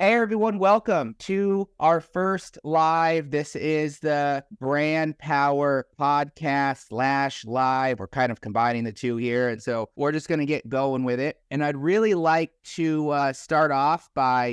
Hey everyone, welcome to our first live. This is the Brand Power podcast / live. We're kind of combining the two here. And so we're just going to get going with it. And I'd really like to start off by,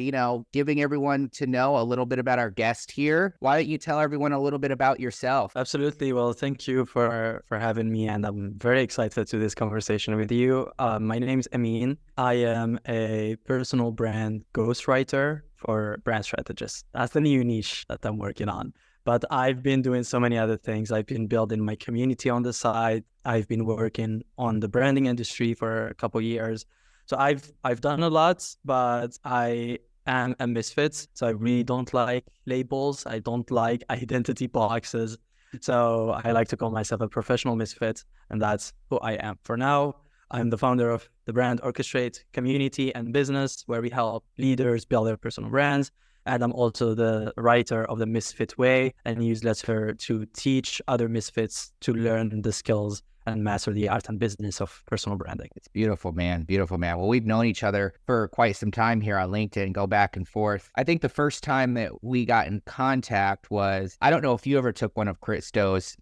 giving everyone to know a little bit about our guest here. Why don't you tell everyone a little bit about yourself? Absolutely. Well, thank you for having me. And I'm very excited to this conversation with you. My name is Amine. I am a personal brand ghostwriter for brand strategists. That's the new niche that I'm working on. But I've been doing so many other things. I've been building my community on the side. I've been working on the branding industry for a couple of years. So I've done a lot, but I am a misfit. So I really don't like labels. I don't like identity boxes. So I like to call myself a professional misfit, and that's who I am. For now, I'm the founder of the Brand Orchestrate community and business, where we help leaders build their personal brands. And I'm also the writer of the Misfit Way, a newsletter to teach other misfits to learn the skills and master the art and business of personal branding. It's beautiful, man. Beautiful, man. Well, we've known each other for quite some time here on LinkedIn, go back and forth. I think the first time that we got in contact was, I don't know if you ever took one of Christo's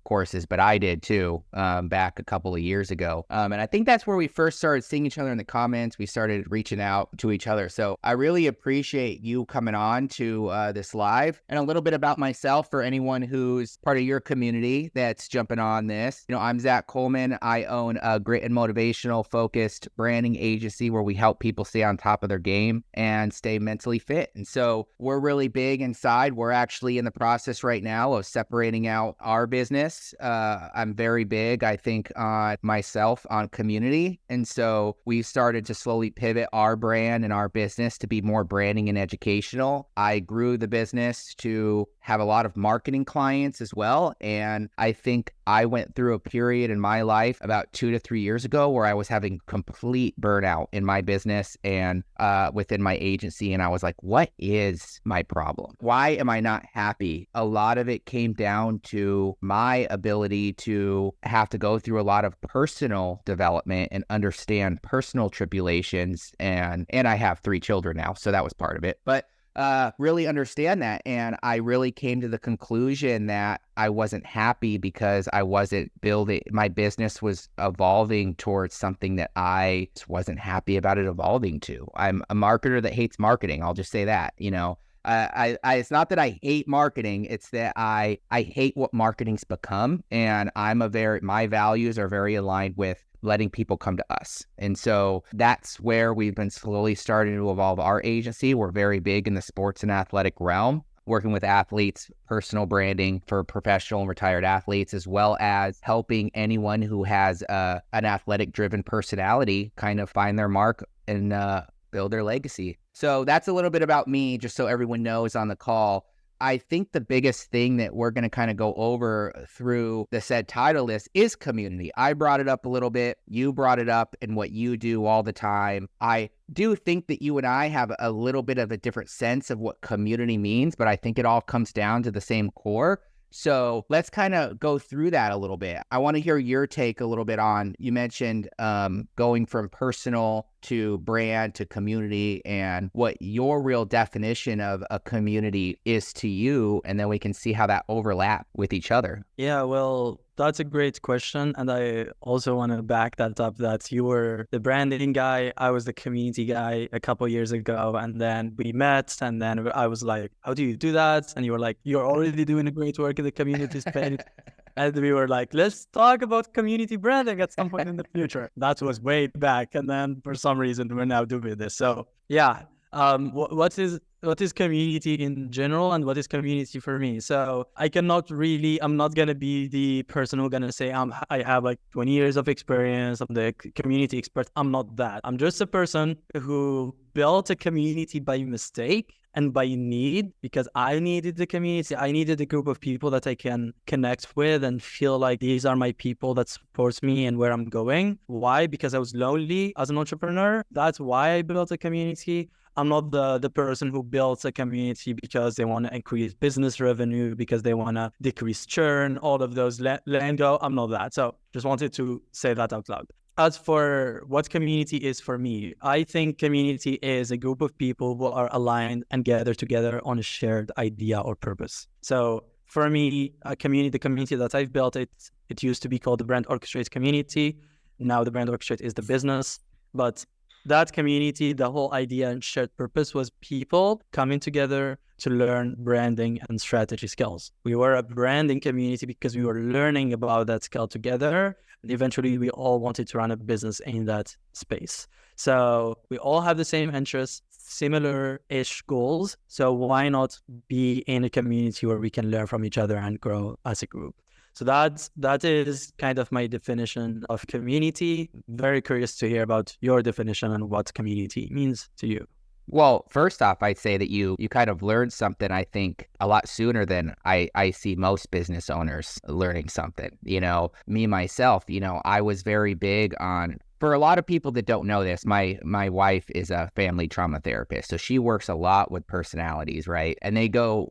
courses, but I did too, back a couple of years ago. And I think that's where we first started seeing each other in the comments. We started reaching out to each other. So I really appreciate you coming on to this live, and a little bit about myself for anyone who's part of your community that's jumping on this. I'm Zach Colman. I own a grit and motivational focused branding agency where we help people stay on top of their game and stay mentally fit. And so we're really big inside. We're actually in the process right now of separating out our business. I'm very big, I think, on myself, on community. And so we started to slowly pivot our brand and our business to be more branding and educational. I grew the business to have a lot of marketing clients as well. And I think I went through a period in my life about 2 to 3 years ago where I was having complete burnout in my business and within my agency. And I was like, what is my problem? Why am I not happy? A lot of it came down to my ability to have to go through a lot of personal development and understand personal tribulations. And I have 3 children now, so that was part of it. But really understand that. And I really came to the conclusion that I wasn't happy because I wasn't building, my business was evolving towards something that I just wasn't happy about it evolving to. I'm a marketer that hates marketing. I'll just say that, it's not that I hate marketing. It's that I hate what marketing's become. And my values are very aligned with letting people come to us. And so that's where we've been slowly starting to evolve our agency. We're very big in the sports and athletic realm, working with athletes, personal branding for professional and retired athletes, as well as helping anyone who has an athletic driven personality kind of find their mark and build their legacy. So that's a little bit about me, just so everyone knows on the call. I think the biggest thing that we're going to kind of go over through the said title list is community. I brought it up a little bit. You brought it up in what you do all the time. I do think that you and I have a little bit of a different sense of what community means, but I think it all comes down to the same core. So let's kind of go through that a little bit. I want to hear your take a little bit on, you mentioned going from personal to brand to community and what your real definition of a community is to you. And then we can see how that overlap with each other. Yeah, well, that's a great question. And I also want to back that up, that you were the branding guy. I was the community guy a couple of years ago. And then we met, and then I was like, how do you do that? And you were like, you're already doing a great work in the community space. And we were like, let's talk about community branding at some point in the future. That was way back. And then for some reason, we're now doing this. So yeah, what is community in general, and what is community for me? So I'm not going to be the person who's going to say I have like 20 years of experience. I'm the community expert. I'm not that. I'm just a person who built a community by mistake and by need, because I needed the community. I needed a group of people that I can connect with and feel like these are my people that supports me and where I'm going. Why? Because I was lonely as an entrepreneur. That's why I built a community. I'm not the person who builds a community because they want to increase business revenue, because they want to decrease churn, all of those lingo. I'm not that. So just wanted to say that out loud. As for what community is for me, I think community is a group of people who are aligned and gather together on a shared idea or purpose. So for me, the community that I've built, it used to be called the Brand Orchestrate community. Now the Brand Orchestrate is the business. But that community, the whole idea and shared purpose was people coming together to learn branding and strategy skills. We were a branding community because we were learning about that skill together. And eventually, we all wanted to run a business in that space. So we all have the same interests, similar-ish goals. So why not be in a community where we can learn from each other and grow as a group? So that is kind of my definition of community. Very curious to hear about your definition and what community means to you. Well, first off, I'd say that you kind of learned something, I think, a lot sooner than I see most business owners learning something. Me, myself, I was very big on, for a lot of people that don't know this, my wife is a family trauma therapist. So she works a lot with personalities, right? And they go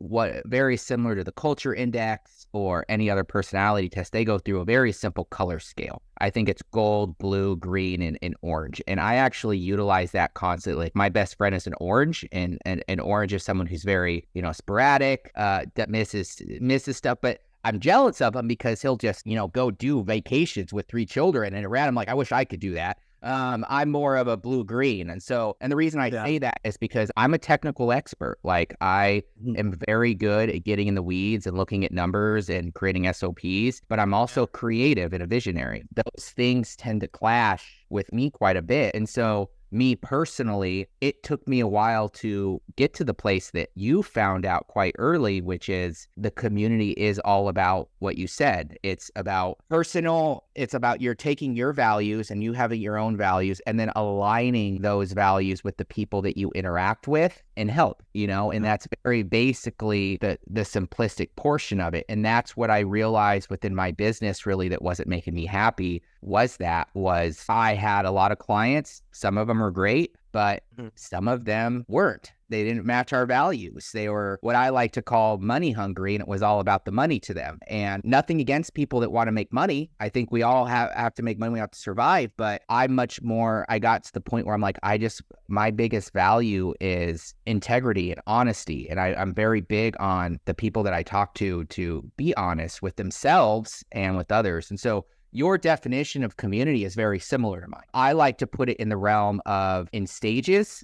very similar to the culture index or any other personality test. They go through a very simple color scale. I think it's gold, blue, green, and orange. And I actually utilize that constantly. My best friend is an orange, and orange is someone who's very, sporadic, that misses stuff. But I'm jealous of him because he'll just, go do vacations with 3 children and around. I'm like, I wish I could do that. I'm more of a blue-green. And the reason I say that is because I'm a technical expert. Like, I am very good at getting in the weeds and looking at numbers and creating SOPs, but I'm also creative and a visionary. Those things tend to clash with me quite a bit. And so me personally, it took me a while to get to the place that you found out quite early, which is the community is all about what you said. It's about personal. It's about you're taking your values and you having your own values and then aligning those values with the people that you interact with and help, and that's very basically the simplistic portion of it. And that's what I realized within my business really that wasn't making me happy was I had a lot of clients. Some of them were great, but some of them weren't. They didn't match our values. They were what I like to call money hungry, and it was all about the money to them. And nothing against people that want to make money. I think we all have to make money. We have to survive. But I got to the point where I'm like, my biggest value is integrity and honesty. And I'm very big on the people that I talk to be honest with themselves and with others. And so your definition of community is very similar to mine. I like to put it in the realm of in stages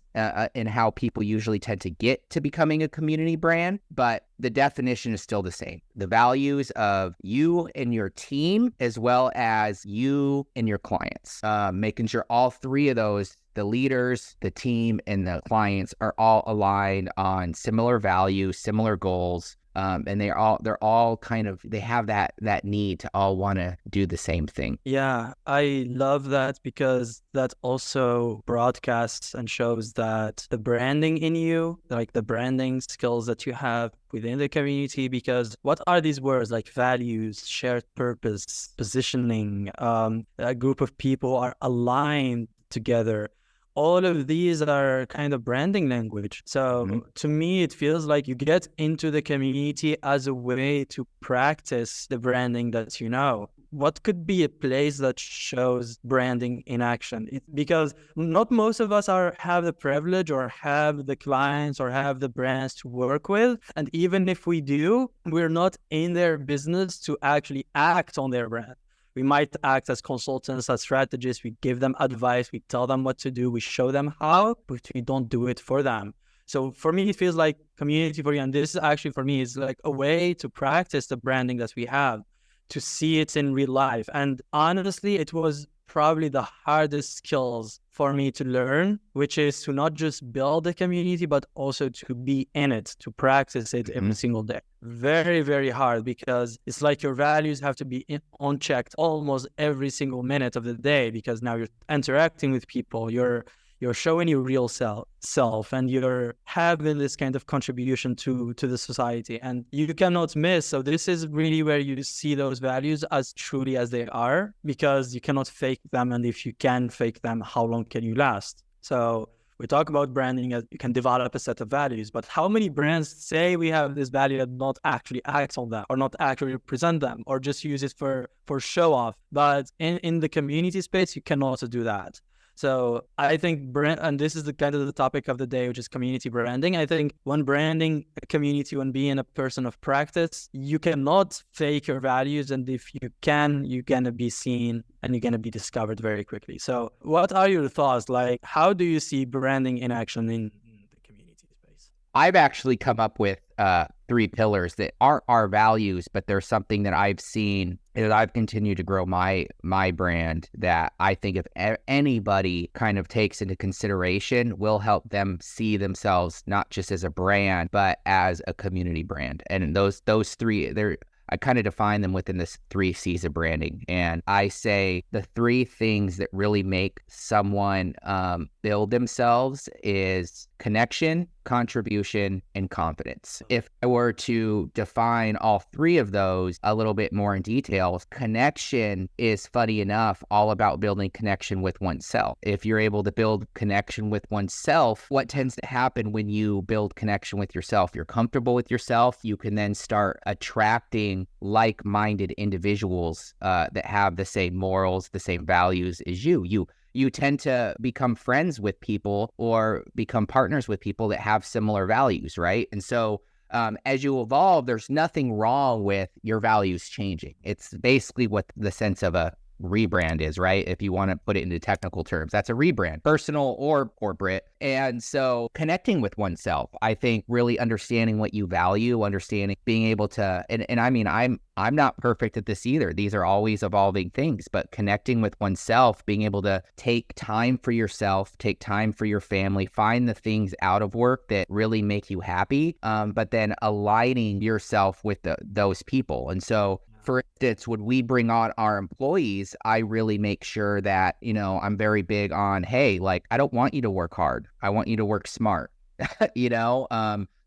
in how people usually tend to get to becoming a community brand, but the definition is still the same. The values of you and your team, as well as you and your clients, making sure all 3 of those, the leaders, the team, and the clients are all aligned on similar values, similar goals. And they're all kind of, they have that need to all want to do the same thing. Yeah, I love that because that also broadcasts and shows that the branding in you, like the branding skills that you have within the community, because what are these words like values, shared purpose, positioning, a group of people are aligned together. All of these are kind of branding language. So to me, it feels like you get into the community as a way to practice the branding that you know. What could be a place that shows branding in action? Because not most of us have the privilege or have the clients or have the brands to work with. And even if we do, we're not in their business to actually act on their brand. We might act as consultants, as strategists. We give them advice. We tell them what to do. We show them how, but we don't do it for them. So for me, it feels like community for you. And this is actually for me is like a way to practice the branding that we have, to see it in real life. And honestly, it was probably the hardest skills for me to learn, which is to not just build a community, but also to be in it, to practice it every single day. Very, very hard because it's like your values have to be on checked almost every single minute of the day because now you're interacting with people, you're showing your real self and you're having this kind of contribution to the society and you cannot miss. So this is really where you see those values as truly as they are because you cannot fake them. And if you can fake them, how long can you last? So we talk about branding as you can develop a set of values, but how many brands say we have this value that not actually act on that or not actually present them or just use it for show off? But in the community space, you can also do that. So I think brand, and this is the kind of the topic of the day, which is community branding. I think when branding a community, when being a person of practice, you cannot fake your values. And if you can, you're going to be seen and you're going to be discovered very quickly. So what are your thoughts? Like, how do you see branding in action in the community space? I've actually come up with 3 pillars that aren't our values, but there's something that I've seen as I've continued to grow my brand that I think if anybody kind of takes into consideration will help them see themselves not just as a brand, but as a community brand. And those 3, I kind of define them within this 3 C's of branding. And I say the 3 things that really make someone build themselves is connection, contribution, and confidence. If I were to define all 3 of those a little bit more in detail, connection is, funny enough, all about building connection with oneself. If you're able to build connection with oneself, what tends to happen when you build connection with yourself? You're comfortable with yourself. You can then start attracting like-minded individuals that have the same morals, the same values as you. You tend to become friends with people or become partners with people that have similar values, right? And so as you evolve, there's nothing wrong with your values changing. It's basically what the sense of a rebrand is, right? If you want to put it into technical terms, that's a rebrand, personal or corporate. And so connecting with oneself, I think really understanding what you value, understanding, being able to, and I mean, I'm not perfect at this either. These are always evolving things, but connecting with oneself, being able to take time for yourself, take time for your family, find the things out of work that really make you happy, but then aligning yourself with those people. And so for instance, when we bring on our employees, I really make sure that, I'm very big on, hey, like, I don't want you to work hard. I want you to work smart,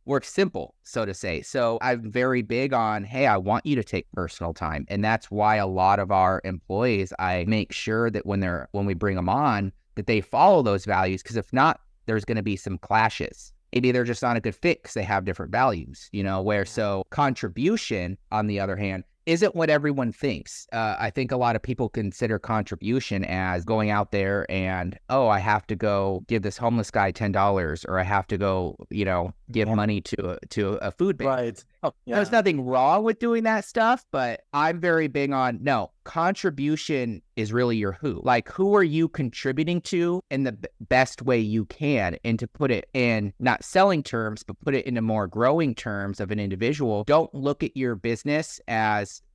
work simple, so to say. So I'm very big on, hey, I want you to take personal time. And that's why a lot of our employees, I make sure that when we bring them on, that they follow those values. Because if not, there's going to be some clashes. Maybe they're just not a good fit because they have different values, so contribution, on the other hand, isn't what everyone thinks. I think a lot of people consider contribution as going out there and, I have to go give this homeless guy $10, or I have to go, give money to a food bank. Right. Oh, yeah. There's nothing wrong with doing that stuff, but I'm very big on, no, contribution is really your who. Like, who are you contributing to in the best way you can? And to put it in not selling terms, but put it into more growing terms of an individual, don't look at your business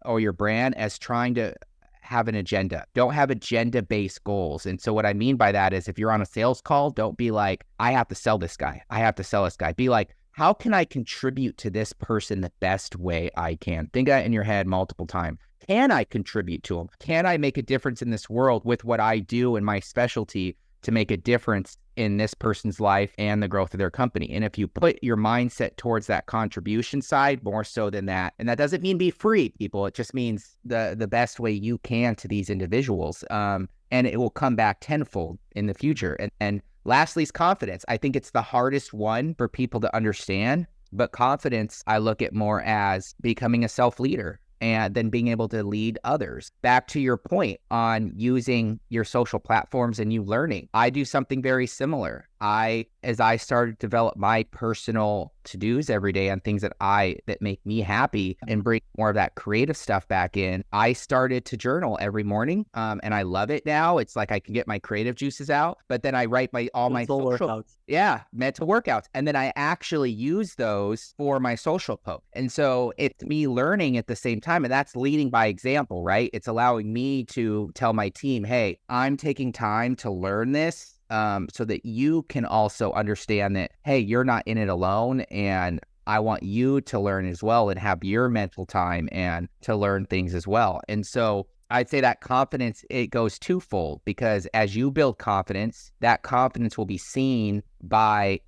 or your brand as trying to have an agenda. Don't have agenda-based goals. And so what I mean by that is, if you're on a sales call, don't be like, I have to sell this guy. I have to sell this guy. Be like, how can I contribute to this person the best way I can? Think that in your head multiple times. Can I contribute to them? Can I make a difference in this world with what I do and my specialty to make a difference in this person's life and the growth of their company? And if you put your mindset towards that contribution side more so than that, and that doesn't mean be free, people. It just means the best way you can to these individuals. And it will come back tenfold in the future. And lastly is confidence. I think it's the hardest one for people to understand, but confidence I look at more as becoming a self-leader and then being able to lead others. Back to your point on using your social platforms and you learning, I do something very similar. As I started to develop my personal to-dos every day on things that make me happy and bring more of that creative stuff back in, I started to journal every morning. And I love it now. It's like I can get my creative juices out, but then I write all my social workouts. Yeah, mental workouts. And then I actually use those for my social post. And so it's me learning at the same time. And that's leading by example, right? It's allowing me to tell my team, hey, I'm taking time to learn this. So that you can also understand that, hey, you're not in it alone, and I want you to learn as well and have your mental time and to learn things as well. And so I'd say that confidence, it goes twofold, because as you build confidence, that confidence will be seen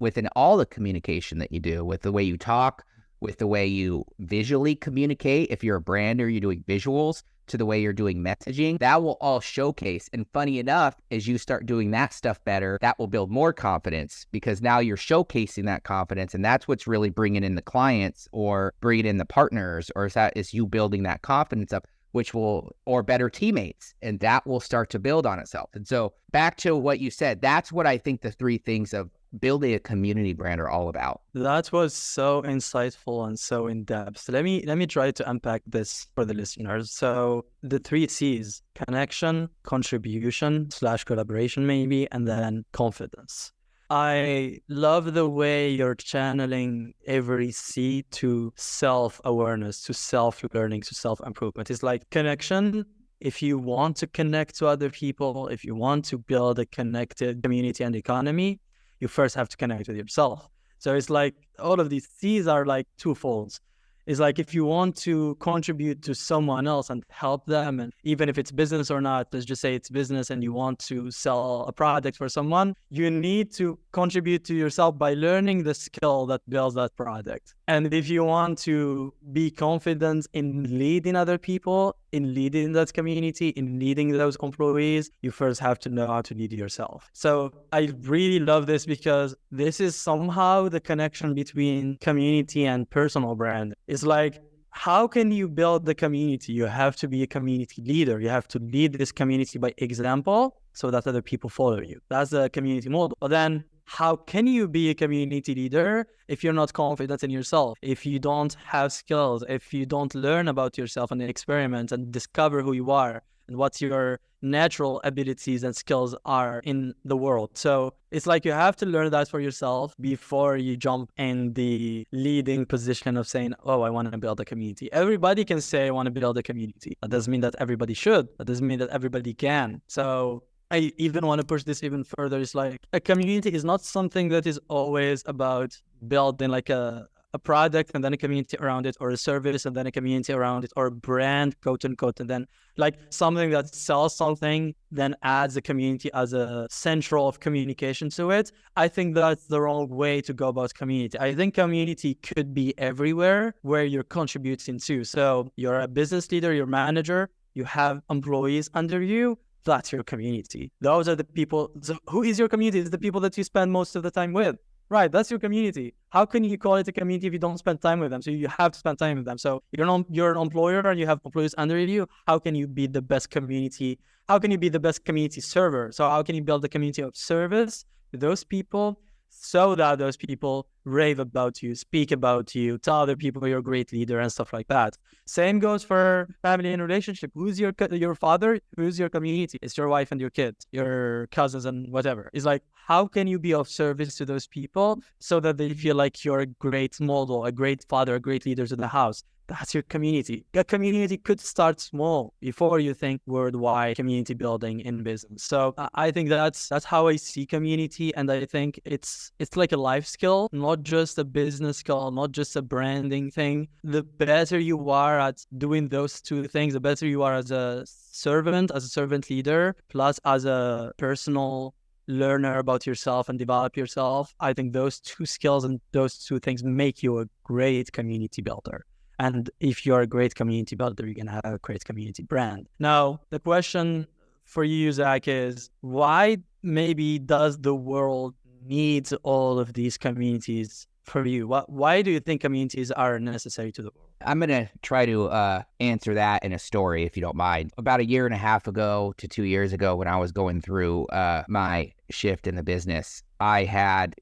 within all the communication that you do, with the way you talk, with the way you visually communicate. If you're a brand or you're doing visuals, to the way you're doing messaging, that will all showcase. And funny enough, as you start doing that stuff better, that will build more confidence because now you're showcasing that confidence. And that's what's really bringing in the clients or bringing in the partners, or is you building that confidence up, which will, or better teammates, and that will start to build on itself. And so back to what you said, that's what I think the three things of building a community brand are all about. That was so insightful and so in depth. Let me try to unpack this for the listeners. So the three C's: connection, contribution / collaboration maybe, and then confidence. I love the way you're channeling every C to self-awareness, to self-learning, to self-improvement. It's like connection. If you want to connect to other people, if you want to build a connected community and economy, you first have to connect with yourself. So it's like all of these C's are like twofolds. It's like if you want to contribute to someone else and help them, and even if it's business or not, let's just say it's business and you want to sell a product for someone, you need to contribute to yourself by learning the skill that builds that product. And if you want to be confident in leading other people, in leading that community, in leading those employees, you first have to know how to lead yourself. So I really love this because this is somehow the connection between community and personal brand. It's like, how can you build the community? You have to be a community leader. You have to lead this community by example so that other people follow you. That's the community model. But then how can you be a community leader if you're not confident in yourself? If you don't have skills, if you don't learn about yourself and experiment and discover who you are and what your natural abilities and skills are in the world. So it's like you have to learn that for yourself before you jump in the leading position of saying, oh, I want to build a community. Everybody can say, I want to build a community. That doesn't mean that everybody should. That doesn't mean that everybody can. So I even want to push this even further. It's like a community is not something that is always about building like a product and then a community around it, or a service and then a community around it, or a brand, quote unquote, and then like something that sells something, then adds a community as a central of communication to it. I think that's the wrong way to go about community. I think community could be everywhere where you're contributing to. So you're a business leader, you're a manager, you have employees under you. That's your community. Those are the people. So who is your community? It's the people that you spend most of the time with. Right, that's your community. How can you call it a community if you don't spend time with them? So you have to spend time with them. So you're an employer and you have employees under you. How can you be the best community? How can you be the best community server? So how can you build a community of service to those people so that those people rave about you, speak about you, tell other people you're a great leader and stuff like that. Same goes for family and relationship. Who's your father? Who's your community? It's your wife and your kids, your cousins and whatever. It's like, how can you be of service to those people so that they feel like you're a great model, a great father, a great leader to the house? That's your community. A community could start small before you think worldwide community building in business. So I think that's how I see community. And I think it's like a life skill, not just a business skill, not just a branding thing. The better you are at doing those two things, the better you are as a servant leader, plus as a personal learner about yourself and develop yourself. I think those two skills and those two things make you a great community builder. And if you're a great community builder, you're going to have a great community brand. Now, the question for you, Zach, is why maybe does the world need all of these communities for you? Why do you think communities are necessary to the world? I'm going to try to answer that in a story, if you don't mind. About 1.5 years ago to 2 years ago, when I was going through my shift in the business, I had,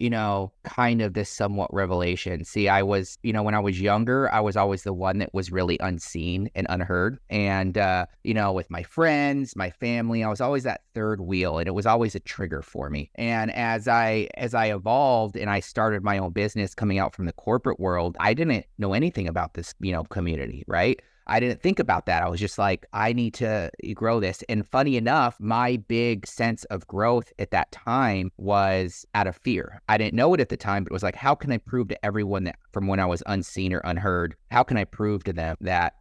kind of this somewhat revelation. See, I was, when I was younger, I was always the one that was really unseen and unheard. And, with my friends, my family, I was always that third wheel, and it was always a trigger for me. And as I evolved and I started my own business coming out from the corporate world, I didn't know anything about this, community, right? I didn't think about that. I was just like, I need to grow this. And funny enough, my big sense of growth at that time was out of fear. I didn't know it at the time, but it was like, how can I prove to everyone that from when I was unseen or unheard, how can I prove to them that,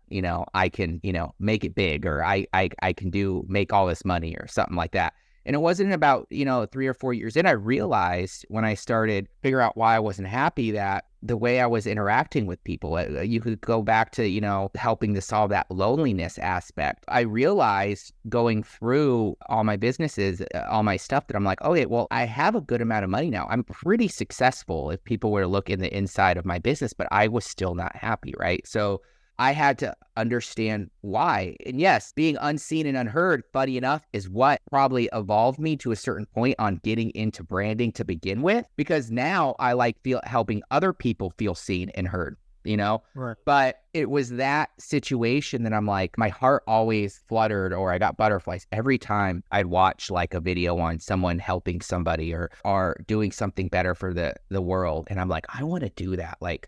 I can, make it big, or I can make all this money or something like that. And it wasn't about, 3 or 4 years in, I realized when I started figure out why I wasn't happy, that the way I was interacting with people, you could go back to, helping to solve that loneliness aspect. I realized going through all my businesses, all my stuff, that I'm like, okay, well, I have a good amount of money now. I'm pretty successful if people were to look in the inside of my business, but I was still not happy, right? So I had to understand why. And yes, being unseen and unheard, funny enough, is what probably evolved me to a certain point on getting into branding to begin with, because now I like helping other people feel seen and heard, Right. But it was that situation that I'm like, my heart always fluttered, or I got butterflies every time I'd watch like a video on someone helping somebody or doing something better for the world. And I'm like, I want to do that. And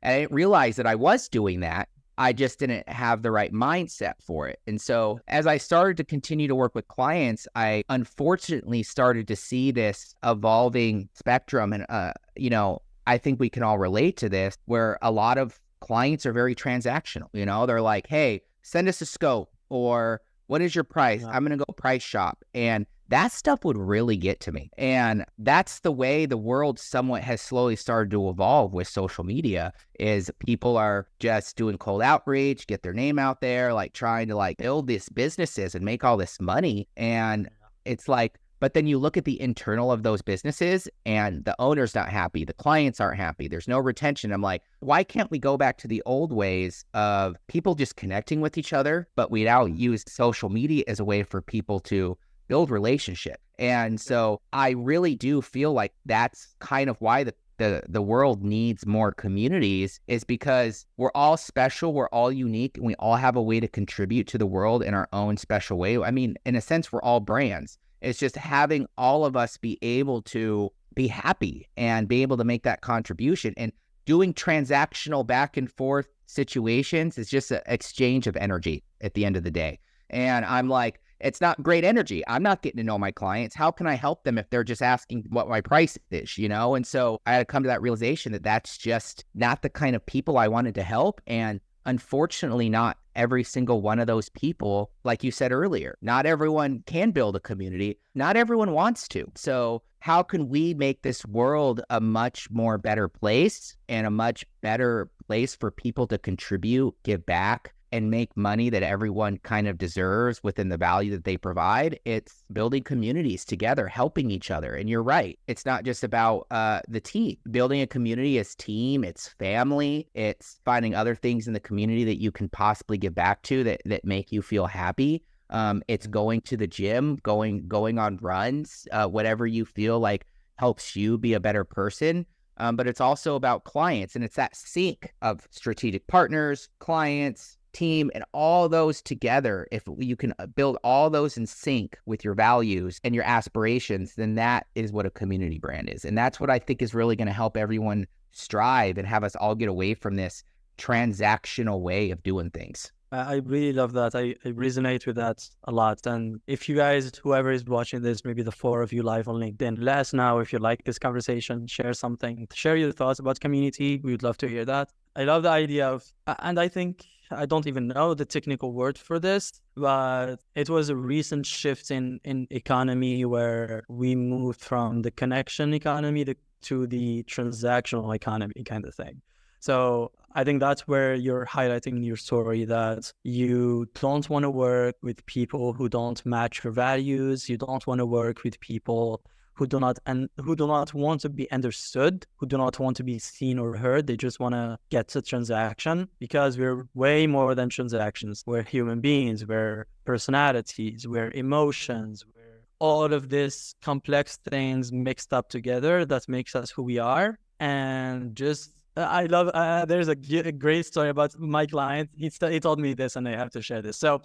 I didn't realize that I was doing that. I just didn't have the right mindset for it. And so as I started to continue to work with clients, I unfortunately started to see this evolving spectrum. And, I think we can all relate to this, where a lot of clients are very transactional. They're like, hey, send us a scope, or what is your price? Yeah. I'm going to go price shop. And that stuff would really get to me. And that's the way the world somewhat has slowly started to evolve with social media, is people are just doing cold outreach, get their name out there, like trying to like build these businesses and make all this money. And it's like, but then you look at the internal of those businesses and the owner's not happy, the clients aren't happy, there's no retention. I'm like, why can't we go back to the old ways of people just connecting with each other, but we now use social media as a way for people to build relationship? And so I really do feel like that's kind of why the world needs more communities, is because we're all special, we're all unique, and we all have a way to contribute to the world in our own special way. I mean, in a sense, we're all brands. It's just having all of us be able to be happy and be able to make that contribution. And doing transactional back and forth situations is just an exchange of energy at the end of the day. And I'm like, it's not great energy. I'm not getting to know my clients. How can I help them if they're just asking what my price is, And so I had to come to that realization that that's just not the kind of people I wanted to help. And unfortunately, not every single one of those people, like you said earlier, not everyone can build a community. Not everyone wants to. So how can we make this world a much more better place, and a much better place for people to contribute, give back, and make money that everyone kind of deserves within the value that they provide? It's building communities together, helping each other. And you're right. It's not just about the team. Building a community is team, it's family, it's finding other things in the community that you can possibly give back to that make you feel happy. It's going to the gym, going on runs, whatever you feel like helps you be a better person. But it's also about clients, and it's that sync of strategic partners, clients, team, and all those together. If you can build all those in sync with your values and your aspirations, then that is what a community brand is. And that's what I think is really going to help everyone strive and have us all get away from this transactional way of doing things. I really love that. I resonate with that a lot. And if you guys, whoever is watching this, maybe the 4 of you live on LinkedIn, let us know if you like this conversation, share something, share your thoughts about community. We would love to hear that. I love the idea of, and I think, I don't even know the technical word for this, but it was a recent shift in economy, where we moved from the connection economy to the transactional economy kind of thing. So I think that's where you're highlighting in your story that you don't want to work with people who don't match your values. You don't want to work with people who do not want to be understood, who do not want to be seen or heard. They just want to get to transaction, because we're way more than transactions. We're human beings, we're personalities, we're emotions, we're all of this complex things mixed up together that makes us who we are. And just, I love, there's a great story about my client. He told me this, and I have to share this. So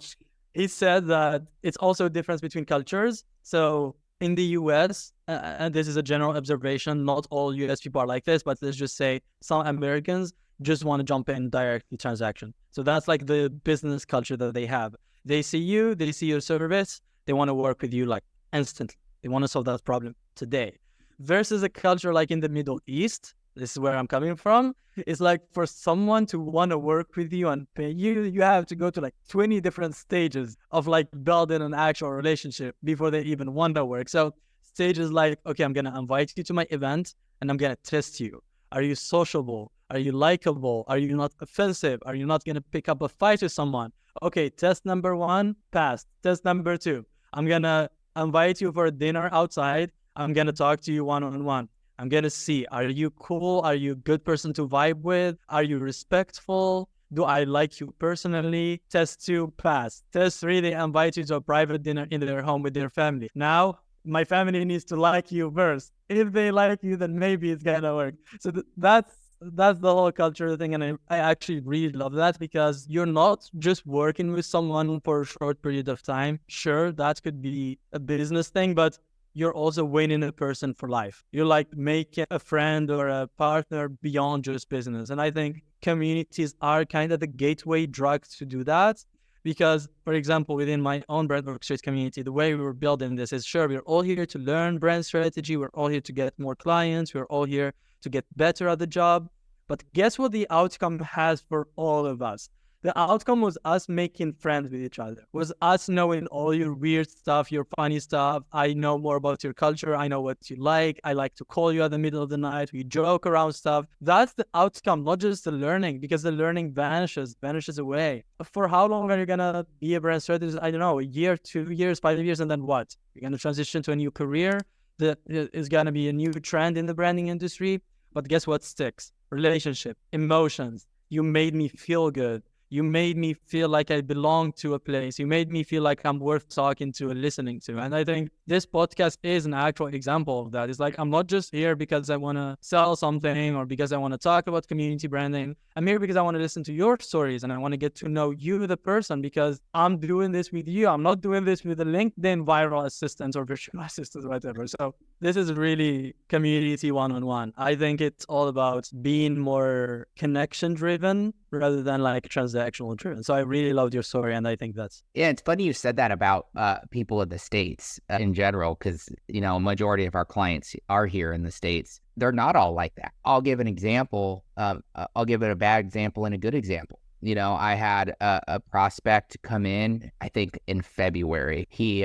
he said that it's also a difference between cultures. So in the US, and this is a general observation, not all US people are like this, but let's just say some Americans just want to jump in directly transaction. So that's like the business culture that they have. They see your service, they want to work with you like instantly. They want to solve that problem today. Versus a culture like in the Middle East, this is where I'm coming from. It's like for someone to want to work with you and pay you, you have to go to like 20 different stages of like building an actual relationship before they even want to work. So stages like, okay, I'm going to invite you to my event and I'm going to test you. Are you sociable? Are you likable? Are you not offensive? Are you not going to pick up a fight with someone? Okay, test number 1, passed. Test number 2, I'm going to invite you for a dinner outside. I'm going to talk to you one-on-one. I'm going to see, are you cool? Are you a good person to vibe with? Are you respectful? Do I like you personally? Test 2, pass. Test 3, they invite you to a private dinner in their home with their family. Now, my family needs to like you first. If they like you, then maybe it's going to work. So that's the whole culture thing. And I actually really love that, because you're not just working with someone for a short period of time. Sure, that could be a business thing, but you're also winning a person for life. You're like making a friend or a partner beyond just business. And I think communities are kind of the gateway drug to do that. Because, for example, within my own Brand Orchestrate community, the way we were building this is, sure, we're all here to learn brand strategy. We're all here to get more clients. We're all here to get better at the job. But guess what the outcome has for all of us? The outcome was us making friends with each other, was us knowing all your weird stuff, your funny stuff. I know more about your culture. I know what you like. I like to call you at the middle of the night. We joke around stuff. That's the outcome, not just the learning, because the learning vanishes away. For how long are you going to be a brand strategist? I don't know, a year, 2 years, 5 years, and then what? You're going to transition to a new career. That is going to be a new trend in the branding industry. But guess what sticks? Relationship, emotions. You made me feel good. You made me feel like I belong to a place. You made me feel like I'm worth talking to and listening to. And I think this podcast is an actual example of that. It's like, I'm not just here because I want to sell something or because I want to talk about community branding. I'm here because I want to listen to your stories and I want to get to know you, the person, because I'm doing this with you. I'm not doing this with a LinkedIn viral assistant or virtual assistant or whatever. So this is really community one-on-one. I think it's all about being more connection driven rather than like transactional driven. So I really loved your story, and I think that's... Yeah, it's funny you said that about people in the States in general, because, you know, a majority of our clients are here in the States. They're not all like that. I'll give an example. I'll give it a bad example and a good example. You know, I had a prospect come in, I think in February. He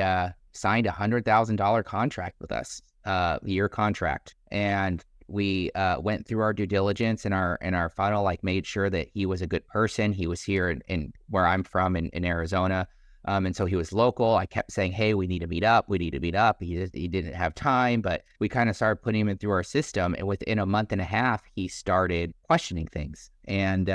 signed $100,000 contract with us, year contract. And we went through our due diligence and our funnel, like made sure that he was a good person. He was here in where I'm from in Arizona. And so he was local. I kept saying, hey, we need to meet up. We need to meet up. He didn't have time, but we kind of started putting him in through our system. And within a month and a half, he started questioning things. And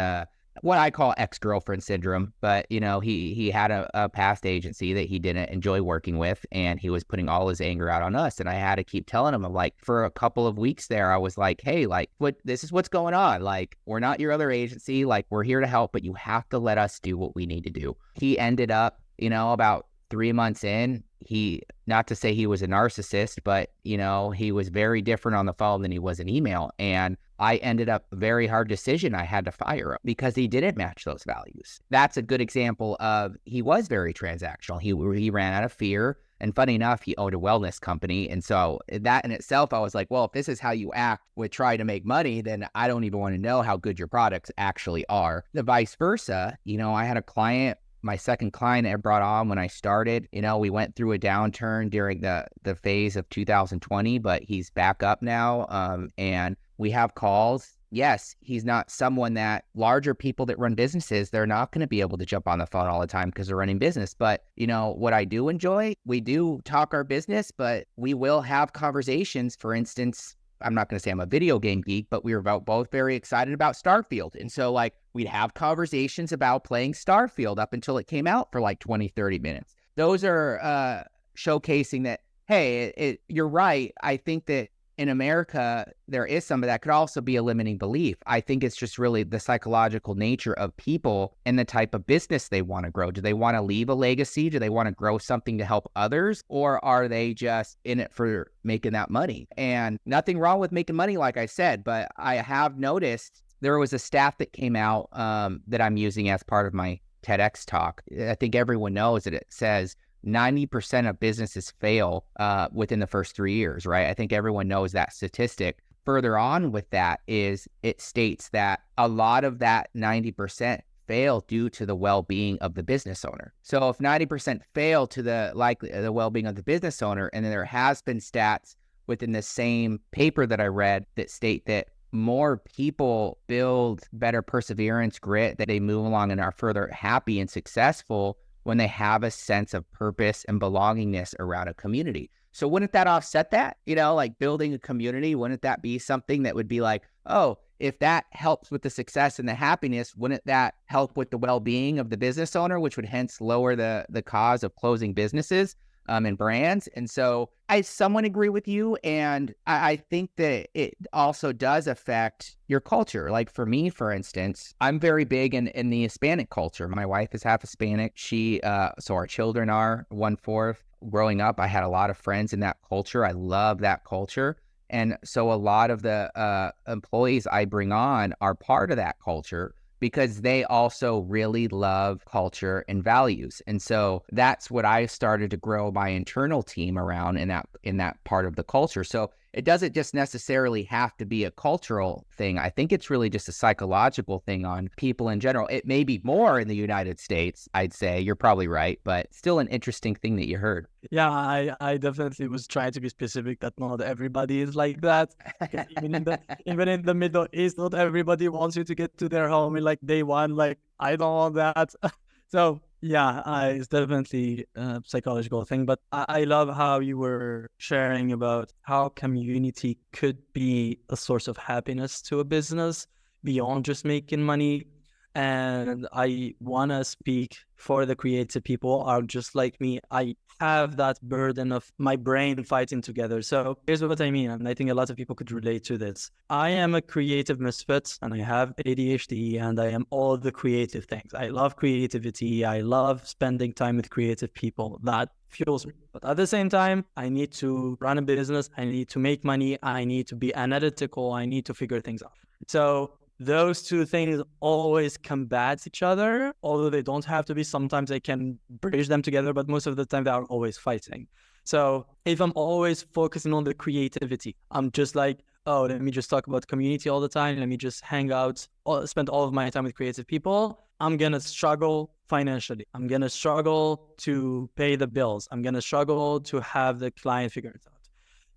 what I call ex-girlfriend syndrome, but you know, he had a past agency that he didn't enjoy working with, and he was putting all his anger out on us. And I had to keep telling him, I'm like, for a couple of weeks there, I was like, hey, like, this is what's going on. Like, we're not your other agency. Like, we're here to help, but you have to let us do what we need to do. He ended up, you know, about 3 months in, not to say he was a narcissist, but, you know, he was very different on the phone than he was in email. And I ended up a very hard decision. I had to fire him because he didn't match those values. That's a good example of, he was very transactional. He ran out of fear. And funny enough, he owned a wellness company. And so that in itself, I was like, well, if this is how you act with trying to make money, then I don't even want to know how good your products actually are. The vice versa, you know, I had a client, my second client I brought on when I started, you know, we went through a downturn during the phase of 2020, but he's back up now. And we have calls. Yes, he's not someone that larger people that run businesses, they're not going to be able to jump on the phone all the time because they're running business. But, you know, what I do enjoy, we do talk our business, but we will have conversations. For instance, I'm not going to say I'm a video game geek, but we were both very excited about Starfield. And so like we'd have conversations about playing Starfield up until it came out for like 20, 30 minutes. Those are showcasing that, hey, you're right. I think that in America, there is some of that. Could also be a limiting belief. I think it's just really the psychological nature of people and the type of business they want to grow. Do they want to leave a legacy? Do they want to grow something to help others? Or are they just in it for making that money? And nothing wrong with making money, like I said, but I have noticed there was a stat that came out that I'm using as part of my TEDx talk. I think everyone knows that it says 90% of businesses fail within the first 3 years, right? I think everyone knows that statistic. further on with that is it states that a lot of that 90% fail due to the well-being of the business owner. So if 90% fail to the well-being of the business owner, and then there has been stats within the same paper that I read that state that more people build better perseverance, grit, that they move along and are further happy and successful when they have a sense of purpose and belongingness around a community. So wouldn't that offset that? Like building a community, wouldn't that be something that would be like, oh, if that helps with the success and the happiness, wouldn't that help with the well-being of the business owner, which would hence lower the cause of closing businesses and brands? And so I somewhat agree with you. And I think that it also does affect your culture. Like for me, for instance, I'm very big in the Hispanic culture. My wife is half Hispanic. So our children are 1/4. Growing up, I had a lot of friends in that culture. I love that culture. And so a lot of the employees I bring on are part of that culture because they also really love culture and values. And so that's what I started to grow my internal team around in that part of the culture. So it doesn't just necessarily have to be a cultural thing. I think it's really just a psychological thing on people in general. It may be more in the United States, I'd say. You're probably right, but still an interesting thing that you heard. Yeah, I definitely was trying to be specific that not everybody is like that. 'Cause even in the Middle East, not everybody wants you to get to their home in like day one. Like, I don't want that. So yeah, it's definitely a psychological thing. But I love how you were sharing about how community could be a source of happiness to a business beyond just making money. And I want to speak for the creative people are just like me. I have that burden of my brain fighting together. So here's what I mean. And I think a lot of people could relate to this. I am a creative misfit and I have ADHD and I am all the creative things. I love creativity. I love spending time with creative people. That fuels me. But at the same time, I need to run a business. I need to make money. I need to be analytical. I need to figure things out. So those two things always combat each other, although they don't have to be. Sometimes they can bridge them together, but most of the time they are always fighting. So if I'm always focusing on the creativity, I'm just like, oh, let me just talk about community all the time. Let me just hang out, spend all of my time with creative people. I'm going to struggle financially. I'm going to struggle to pay the bills. I'm going to struggle to have the client figure it out.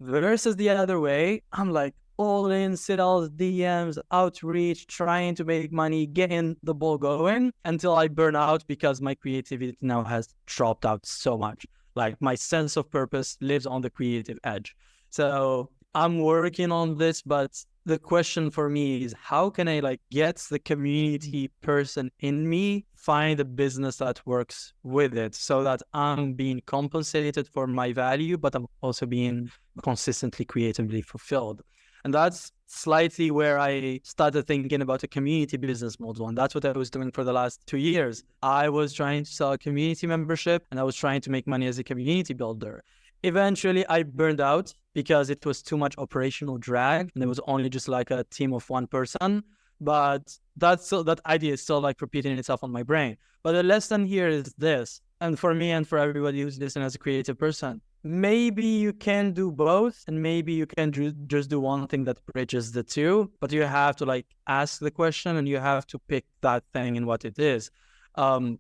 Versus the other way, I'm like, all in, sales, DMs, outreach, trying to make money, getting the ball going until I burn out because my creativity now has dropped out so much. Like my sense of purpose lives on the creative edge. So I'm working on this, but the question for me is how can I get the community person in me, find a business that works with it so that I'm being compensated for my value, but I'm also being consistently creatively fulfilled. And that's slightly where I started thinking about a community business model. And that's what I was doing for the last 2 years. I was trying to sell a community membership and I was trying to make money as a community builder. Eventually, I burned out because it was too much operational drag and it was only just like a team of one person. But that idea is still repeating itself on my brain. But the lesson here is this, and for me and for everybody who's listening as a creative person, maybe you can do both and maybe you can just do one thing that bridges the two, but you have to ask the question and you have to pick that thing and what it is. And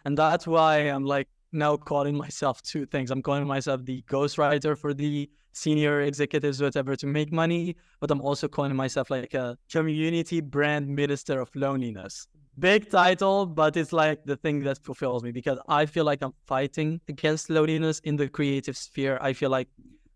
that's why I'm now calling myself two things. I'm calling myself the ghostwriter for the senior executives, whatever, to make money, but I'm also calling myself a community brand minister of loneliness. Big title, but it's the thing that fulfills me because I feel like I'm fighting against loneliness in the creative sphere. I feel like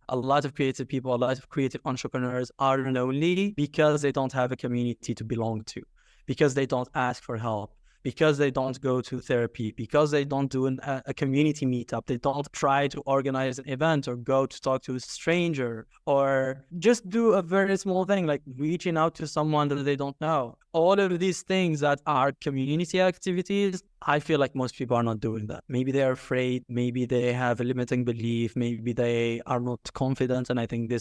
a lot of creative people, a lot of creative entrepreneurs are lonely because they don't have a community to belong to, because they don't ask for help, because they don't go to therapy, because they don't do a community meetup, they don't try to organize an event or go to talk to a stranger or just do a very small thing like reaching out to someone that they don't know. All of these things that are community activities, I feel like most people are not doing that. Maybe they're afraid, maybe they have a limiting belief, maybe they are not confident. And I think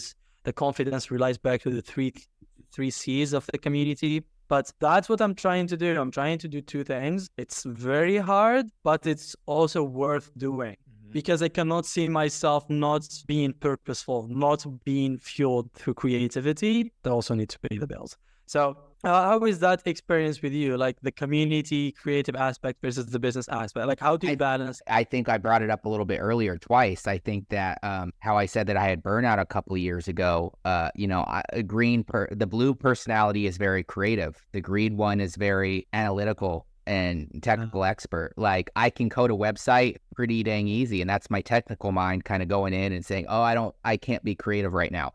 the confidence relies back to the three C's of the community. But that's what I'm trying to do. I'm trying to do two things. It's very hard, but it's also worth doing. because I cannot see myself not being purposeful, not being fueled through creativity. They also need to pay the bills. So how is that experience with you? Like the community creative aspect versus the business aspect? Like how do you balance? I think I brought it up a little bit earlier twice. I think that how I said that I had burnout a couple of years ago, the blue personality is very creative. The green one is very analytical and technical expert. Like I can code a website pretty dang easy. And that's my technical mind kind of going in and saying, oh, I can't be creative right now.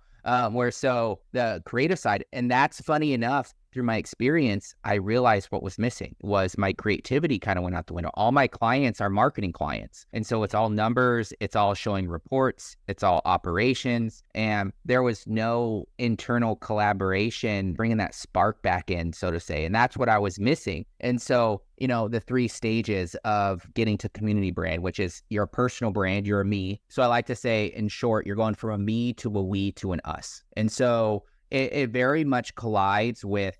So the creative side, and that's funny enough, through my experience, I realized what was missing was my creativity kind of went out the window. All my clients are marketing clients. And so it's all numbers, it's all showing reports, it's all operations. And there was no internal collaboration, bringing that spark back in, so to say. And that's what I was missing. And so, the 3 stages of getting to community brand, which is your personal brand, you're a me. So I like to say, in short, you're going from a me to a we to an us. And so it very much collides with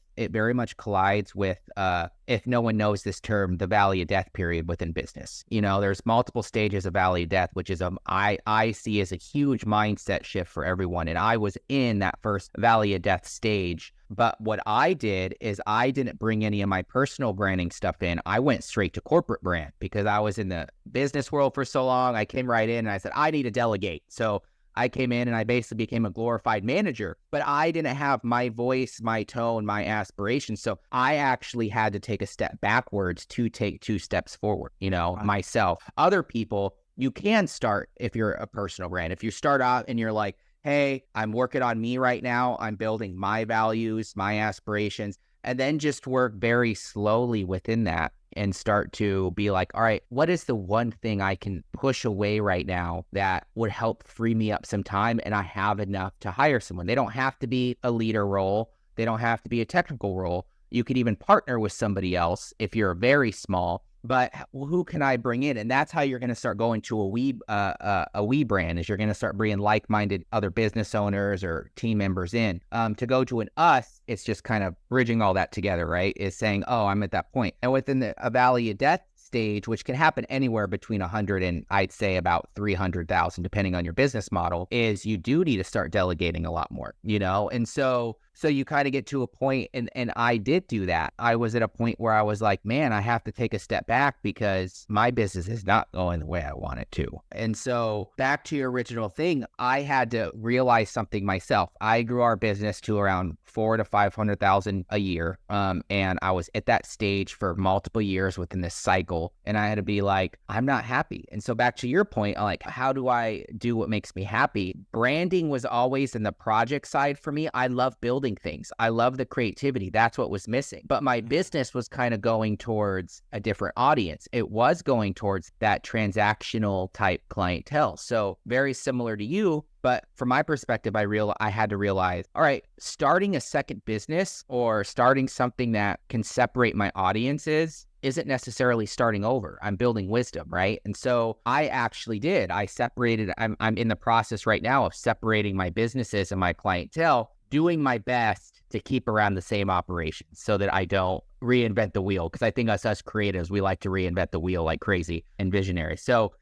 if no one knows this term, the valley of death period within business. There's multiple stages of valley of death, which is I see as a huge mindset shift for everyone. And I was in that first valley of death stage. But what I did is I didn't bring any of my personal branding stuff in. I went straight to corporate brand because I was in the business world for so long. I came right in and I said, I need to delegate. So I came in and I basically became a glorified manager, but I didn't have my voice, my tone, my aspirations. So I actually had to take a step backwards to take 2 steps forward, myself. Other people, you can start if you're a personal brand. If you start out and you're like, hey, I'm working on me right now. I'm building my values, my aspirations, and then just work very slowly within that and start to be like, all right, what is the one thing I can push away right now that would help free me up some time and I have enough to hire someone? They don't have to be a leader role. They don't have to be a technical role. You could even partner with somebody else if you're very small, but who can I bring in? And that's how you're going to start going to a we brand, is you're going to start bringing like-minded other business owners or team members in. To go to an us, it's just kind of bridging all that together, right? Is saying, oh, I'm at that point. And within a valley of death stage, which can happen anywhere between 100 and I'd say about 300,000, depending on your business model, is you do need to start delegating a lot more, And so you kind of get to a point, and I did do that. I was at a point where I was like, man, I have to take a step back because my business is not going the way I want it to. And so back to your original thing, I had to realize something myself. I grew our business to around 400,000 to 500,000 a year. And I was at that stage for multiple years within this cycle. And I had to be like, I'm not happy. And so back to your point, like, how do I do what makes me happy? Branding was always in the project side for me. I love building things. I love the creativity. That's what was missing. But my business was kind of going towards a different audience. It was going towards that transactional type clientele. So very similar to you. But from my perspective, I had to realize, all right, starting a second business or starting something that can separate my audiences isn't necessarily starting over. I'm building wisdom, right? And so I actually did. I'm in the process right now of separating my businesses and my clientele, doing my best to keep around the same operations so that I don't reinvent the wheel. Because I think us creatives, we like to reinvent the wheel like crazy and visionary. So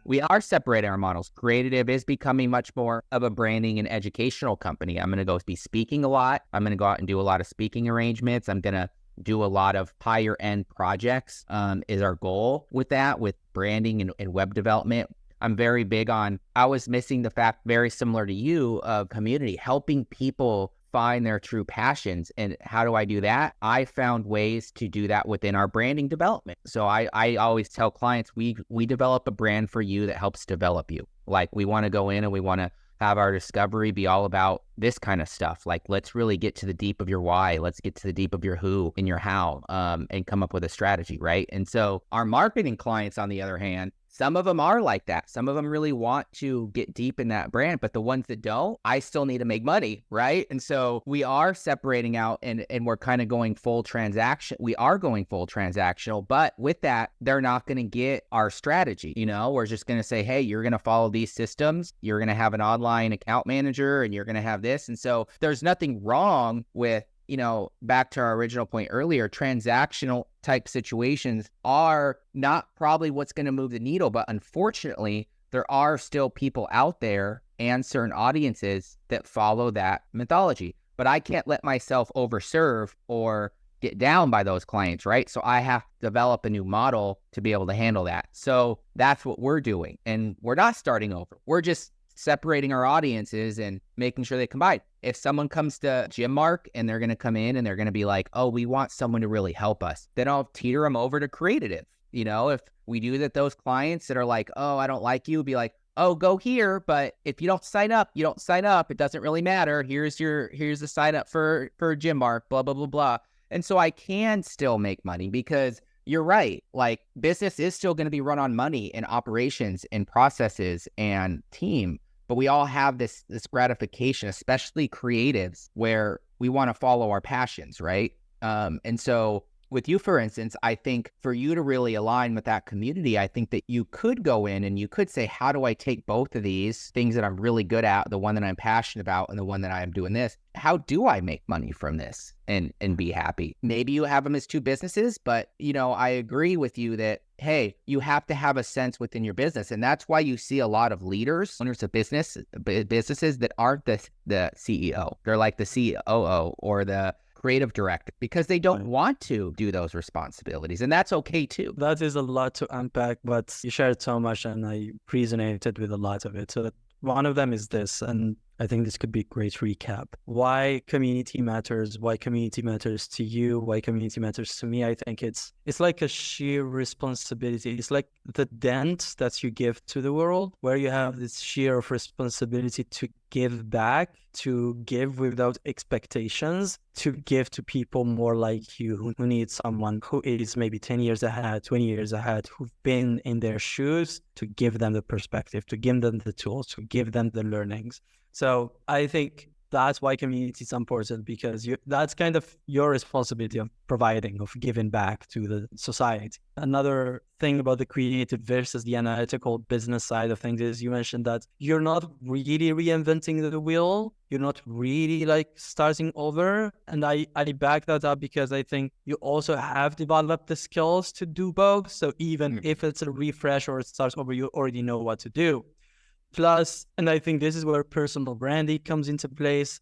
we are separating our models. Creative is becoming much more of a branding and educational company. I'm going to go be speaking a lot. I'm going to go out and do a lot of speaking arrangements. I'm going to do a lot of higher end projects is our goal with that, with branding and web development. I'm very big on, I was missing the fact, very similar to you, of community, helping people find their true passions. And how do I do that? I found ways to do that within our branding development. So I always tell clients, we develop a brand for you that helps develop you. Like, we want to go in and we want to have our discovery be all about this kind of stuff. Like, let's really get to the deep of your why. Let's get to the deep of your who and your how, and come up with a strategy, right? And so our marketing clients, on the other hand, some of them are like that. Some of them really want to get deep in that brand, but the ones that don't, I still need to make money, right? And so we are separating out and we're kind of going full transaction. We are going full transactional, but with that, they're not going to get our strategy. We're just going to say, hey, you're going to follow these systems. You're going to have an online account manager and you're going to have this. And so there's nothing wrong with back to our original point earlier, transactional type situations are not probably what's going to move the needle. But unfortunately, there are still people out there and certain audiences that follow that mythology. But I can't let myself overserve or get down by those clients, right? So I have to develop a new model to be able to handle that. So that's what we're doing. And we're not starting over. We're just separating our audiences and making sure they combine. If someone comes to Gym Mark and they're going to come in and they're going to be like, oh, we want someone to really help us, then I'll teeter them over to creative. If we do that, those clients that are like, oh, I don't like you, be like, oh, go here. But if you don't sign up, you don't sign up. It doesn't really matter. Here's the sign up for Gym Mark, blah, blah, blah, blah. And so I can still make money because you're right. Like business is still going to be run on money and operations and processes and team. But we all have this gratification, especially creatives, where we want to follow our passions, right? And so with you, for instance, I think for you to really align with that community, I think that you could go in and you could say, how do I take both of these things that I'm really good at, the one that I'm passionate about and the one that I am doing this? How do I make money from this and be happy? Maybe you have them as two businesses, but I agree with you that, hey, you have to have a sense within your business. And that's why you see a lot of leaders, owners of businesses that aren't the CEO. They're like the COO or the creative director because they don't want to do those responsibilities. And that's okay too. That is a lot to unpack, but you shared so much and I resonated with a lot of it. So one of them is this, and I think this could be a great recap. Why community matters, why community matters to you, why community matters to me. I think it's like a sheer responsibility. It's like the dent that you give to the world, where you have this sheer of responsibility to give back, to give without expectations, to give to people more like you who need someone who is maybe 10 years ahead, 20 years ahead, who've been in their shoes, to give them the perspective, to give them the tools, to give them the learnings. So I think that's why community is important, because that's kind of your responsibility of providing, of giving back to the society. Another thing about the creative versus the analytical business side of things is you mentioned that you're not really reinventing the wheel. You're not really like starting over. And I back that up because I think you also have developed the skills to do both. So even if it's a refresh or it starts over, you already know what to do. Plus, and I think this is where personal branding comes into place.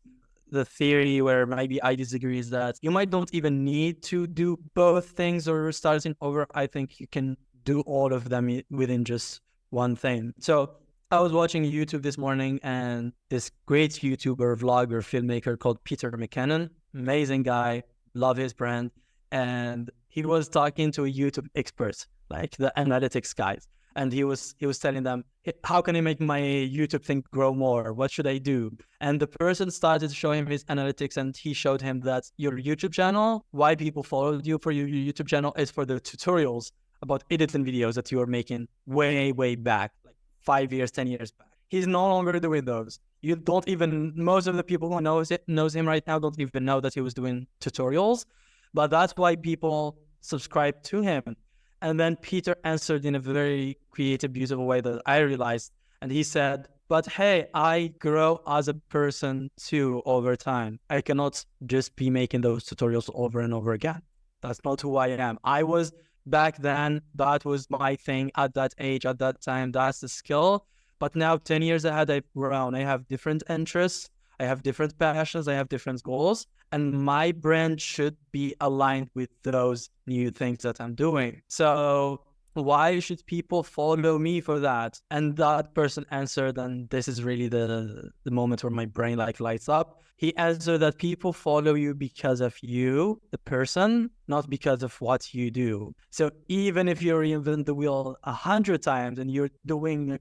The theory where maybe I disagree is that you might not even need to do both things or starting over. I think you can do all of them within just one thing. So I was watching YouTube this morning and this great YouTuber, vlogger, filmmaker called Peter McKinnon, amazing guy, love his brand. And he was talking to a YouTube expert, like the analytics guys. And he was telling them, how can I make my YouTube thing grow more? What should I do? And the person started to show him his analytics, and he showed him that your YouTube channel, why people followed you for your YouTube channel is for the tutorials about editing videos that you were making way, way back, like 5 years, 10 years back. He's no longer doing those. You don't even, most of the people who knows him right now don't even know that he was doing tutorials, but that's why people subscribe to him. And then Peter answered in a very creative, beautiful way that I realized. And he said, but hey, I grow as a person too over time. I cannot just be making those tutorials over and over again. That's not who I am. I was back then, that was my thing at that age, at that time, that's the skill. But now 10 years ahead, I've grown. I have different interests. I have different passions. I have different goals. And my brand should be aligned with those new things that I'm doing. So why should people follow me for that? And that person answered, and this is really the moment where my brain like lights up. He answered that people follow you because of you, the person, not because of what you do. So even if you reinvent the wheel 100 times and you're doing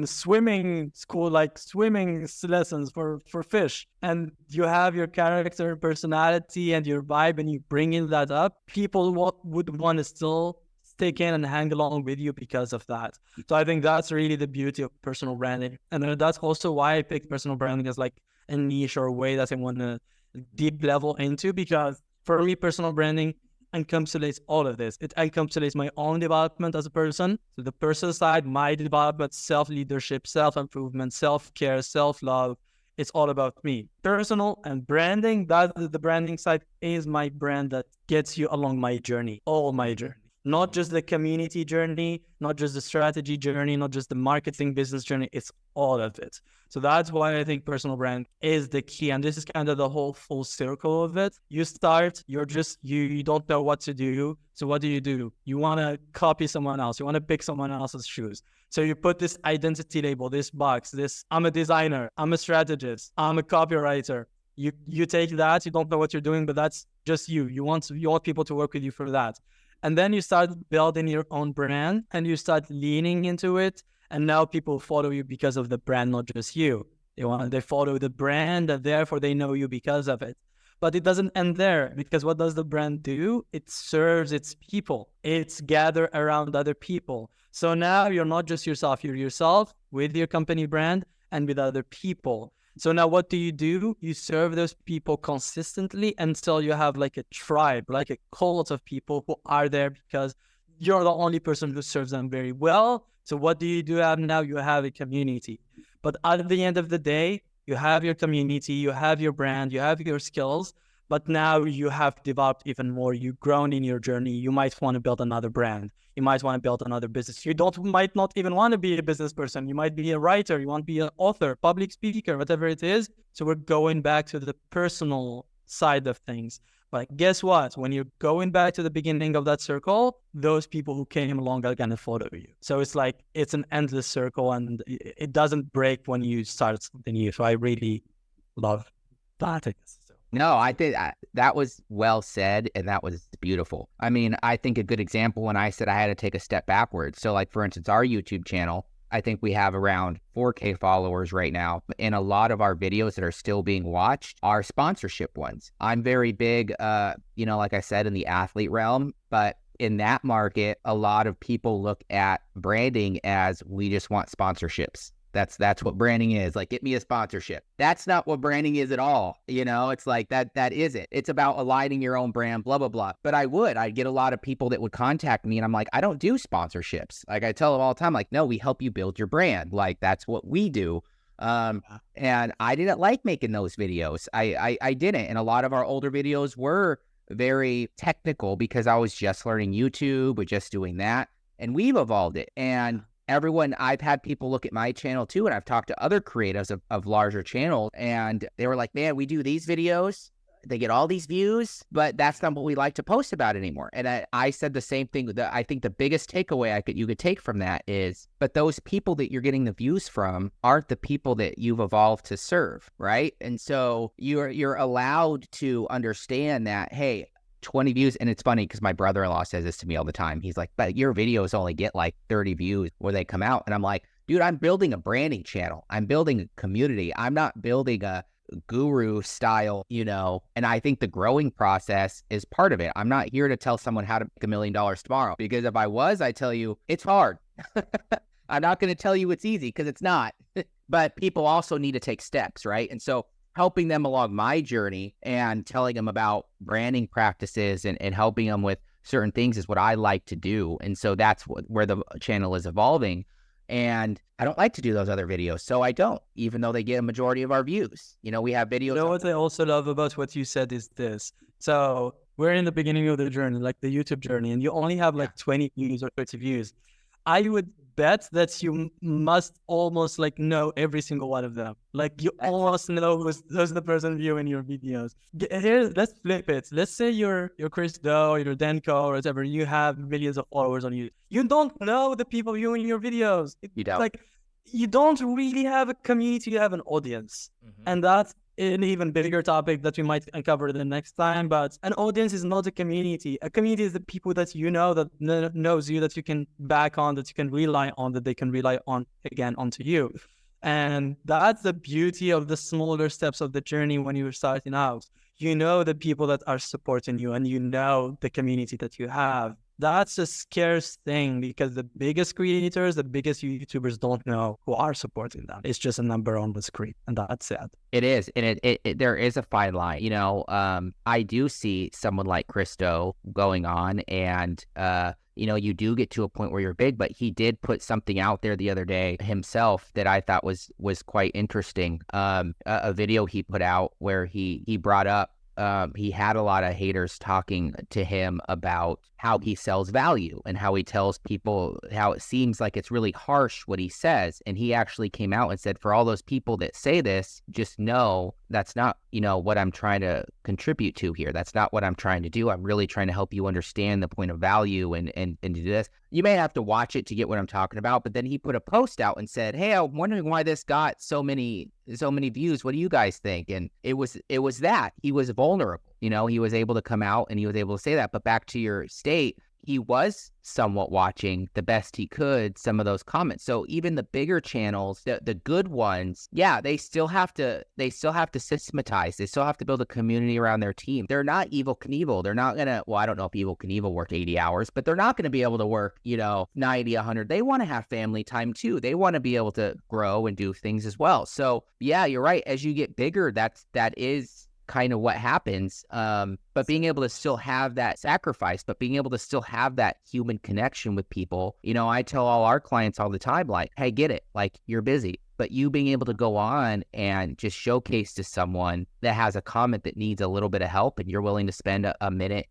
swimming school, like swimming lessons for fish, and you have your character, personality, and your vibe, and you bring in that up, people would want to still stick in and hang along with you because of that. So I think that's really the beauty of personal branding. And that's also why I picked personal branding as like a niche or a way that I want to deep level into, because for me, personal branding encapsulates all of this. It encapsulates my own development as a person. So the person side, my development, self-leadership, self-improvement, self-care, self-love. It's all about me. Personal and branding, that the branding side is my brand that gets you along my journey, all my journey. Not just the community journey, not just the strategy journey, not just the marketing business journey. It's all of it. So that's why I think personal brand is the key. And this is kind of the whole full circle of it. You start, you don't know what to do. So what do? You want to copy someone else. You want to pick someone else's shoes. So you put this identity label, this box, I'm a designer, I'm a strategist, I'm a copywriter. You take that, you don't know what you're doing, but that's just you. You want people to work with you for that. And then you start building your own brand and you start leaning into it. And now people follow you because of the brand, not just you. They follow the brand and therefore they know you because of it. But it doesn't end there, because what does the brand do? It serves its people. It's gather around other people. So now you're not just yourself, you're yourself with your company brand and with other people. So now what do? You serve those people consistently until you have like a tribe, like a cult of people who are there because you're the only person who serves them very well. So what do you have now? You have a community. But at the end of the day, you have your community, you have your brand, you have your skills, but now you have developed even more. You've grown in your journey. You might want to build another brand. You might want to build another business. Might not even want to be a business person. You might be a writer. You want to be an author, public speaker, whatever it is. So we're going back to the personal side of things. But guess what? When you're going back to the beginning of that circle, those people who came along are going to follow you. So it's like, it's an endless circle and it doesn't break when you start something new. So I really love that. No, I think that was well said, and that was beautiful. I mean, I think a good example when I said I had to take a step backwards. So like, for instance, our YouTube channel, I think we have around 4K followers right now. And a lot of our videos that are still being watched are sponsorship ones. I'm very big, like I said, in the athlete realm, but in that market, a lot of people look at branding as we just want sponsorships. That's what branding is. Like, get me a sponsorship. That's not what branding is at all. It's like that is it. It's about aligning your own brand, blah, blah, blah. But I'd get a lot of people that would contact me and I'm like, I don't do sponsorships. Like I tell them all the time, like, no, we help you build your brand. Like that's what we do. And I didn't like making those videos. I didn't. And a lot of our older videos were very technical because I was just learning YouTube or just doing that. And we've evolved it. And I've had people look at my channel too, and I've talked to other creatives of larger channels, and they were like, man, we do these videos, they get all these views, but that's not what we like to post about anymore. And I said the same thing. I think the biggest takeaway you could take from that is, but those people that you're getting the views from aren't the people that you've evolved to serve, right? And so you're allowed to understand that, hey, 20 views. And it's funny because my brother-in-law says this to me all the time. He's like, but your videos only get like 30 views where they come out. And I'm like, dude, I'm building a branding channel. I'm building a community. I'm not building a guru style, and I think the growing process is part of it. I'm not here to tell someone how to make $1 million tomorrow, because if I was, I tell you it's hard. I'm not going to tell you it's easy because it's not, but people also need to take steps, right? And so helping them along my journey and telling them about branding practices and helping them with certain things is what I like to do. And so that's where the channel is evolving. And I don't like to do those other videos, so I don't, even though they get a majority of our views. We have videos. What I also love about what you said is this. So we're in the beginning of the journey, like the YouTube journey, and you only have like 20 views or 30 views. I would bet that you must almost like know every single one of them. Like you almost know who's the person viewing your videos. Here, let's flip it. Let's say you're Chris Doe, you're Denko, or whatever. You have millions of followers on YouTube. You don't know the people viewing your videos. You don't. Like, you don't really have a community. You have an audience, and that's an even bigger topic that we might uncover the next time. But an audience is not a community. A community is the people that that knows you, that you can back on, that you can rely on, that they can rely on again onto you. And that's the beauty of the smaller steps of the journey when you're starting out. The people that are supporting you, and the community that you have. That's a scarce thing, because the biggest creators, the biggest YouTubers don't know who are supporting them. It's just a number on the screen, and that's sad. It is, and it there is a fine line. I do see someone like Christo going on and you do get to a point where you're big. But he did put something out there the other day himself that I thought was quite interesting. A video he put out where he brought up, he had a lot of haters talking to him about how he sells value and how he tells people how it seems like it's really harsh what he says. And he actually came out and said, for all those people that say this, just know that's not, what I'm trying to contribute to here. That's not what I'm trying to do. I'm really trying to help you understand the point of value and do this. You may have to watch it to get what I'm talking about. But then he put a post out and said, hey, I'm wondering why this got so many views. What do you guys think? And it was that he was vulnerable. He was able to come out and he was able to say that. But back to your state, he was somewhat watching the best he could some of those comments. So even the bigger channels, the good ones, yeah, they still have to systematize. They still have to build a community around their team. They're not Evel Knievel. They're not gonna, well, I don't know if Evel Knievel worked 80 hours, but they're not gonna be able to work, 90, 100. They want to have family time too. They want to be able to grow and do things as well. So yeah, you're right. As you get bigger, that is kind of what happens. But being able to still have that sacrifice, but being able to still have that human connection with people. I tell all our clients all the time, like, hey, get it, like, you're busy, but you being able to go on and just showcase to someone that has a comment that needs a little bit of help, and you're willing to spend a minute,